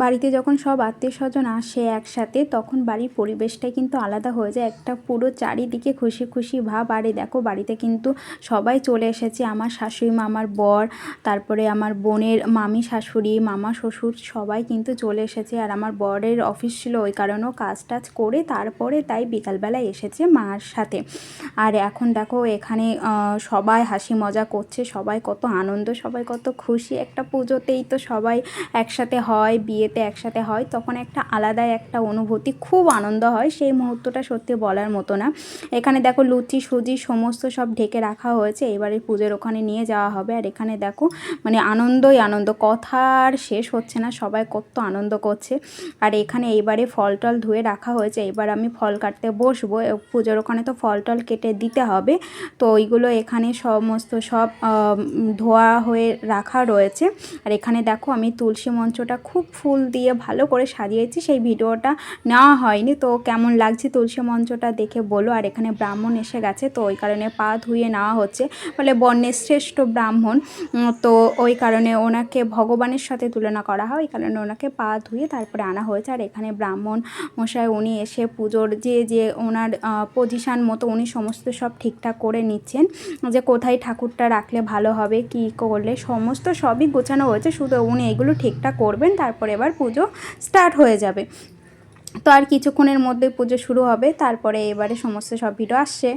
বাড়িতে যখন সব আত্মীয় স্বজন আসে একসাথে তখন বাড়ির পরিবেশটাই কিন্তু আলাদা হয়ে যায়, একটা পুরো চারিদিকে খুশি খুশি ভাব। আর দেখো বাড়িতে কিন্তু সবাই চলে এসেছে, আমার শাশুড়ি মা, আমার বর, তারপরে আমার বোনের মামি শাশুড়ি, মামা শ্বশুর সবাই কিন্তু চলে এসেছে। আর আমার বরের অফিস ছিল, ওই কারণেও কাজ টাজ করে তারপরে তাই বিকালবেলায় এসেছে মার সাথে। আর এখন দেখো এখানে সবাই হাসি মজা করছে, সবাই কত আনন্দ, সবাই কত খুশি। একটা পুজোতেই তো সবাই একসাথে হয়, বিয়েতে একসাথে হয়, তখন একটা আলাদাই একটা অনুভূতি, খুব আনন্দ হয়। সেই মুহূর্তটা সত্যি বলার মতো না। এখানে দেখো লুচি সুজি সমস্ত সব ঢেকে রাখা হয়েছে, এবারে পুজোর ওখানে নিয়ে যাওয়া হবে। আর এখানে দেখো মানে আনন্দই আনন্দ, কথা আর শেষ হচ্ছে না, সবাই কত আনন্দ করছে। আর এখানে এইবারে ফল টল ধুয়ে রাখা হয়েছে, এবার আমি ফল কাটতে বসবো। পুজোর ওখানে তো ফল টল কেটে দিতে হবে, তো ওইগুলো এখানে সমস্ত সব ধোয়া হয়ে রাখা রয়েছে। আর এখানে দেখো আমি তুলসী মঞ্চটা খুব ফুল দিয়ে ভালো করে সাজিয়েছি, সেই ভিডিওটা নেওয়া হয়নি, তো কেমন লাগছে তুলসী মঞ্চটা দেখে বলো। আর এখানে ব্রাহ্মণ এসে গেছে, তো ওই কারণে পা ধুয়ে নেওয়া হচ্ছে, বলে বর্ণের শ্রেষ্ঠ ব্রাহ্মণ, তো ওই কারণে ওনাকে ভগবানের সাথে তুলনা করা হয়, ওই কারণে ওনাকে পা ধুয়ে তারপরে আনা হয়েছে। আর এখানে ব্রাহ্মণ মশাই উনি এসে পুজোর যে ওনার পজিশান মতো উনি সমস্ত সব ঠিকঠাক করে নিচ্ছেন, যে কোথায় ঠাকুরটা রাখলে ভালো হবে, কি করলে সমস্ত সবই গোছানো হয়েছে, শুধু উনি এগুলো ঠিকঠাক করবেন, তারপরে এবার পুজো স্টার্ট হয়ে যাবে। তো আর কিছুক্ষণের মধ্যে পুজো শুরু হবে, তারপরে এবারে সমস্ত সব ভিডিও আসছে।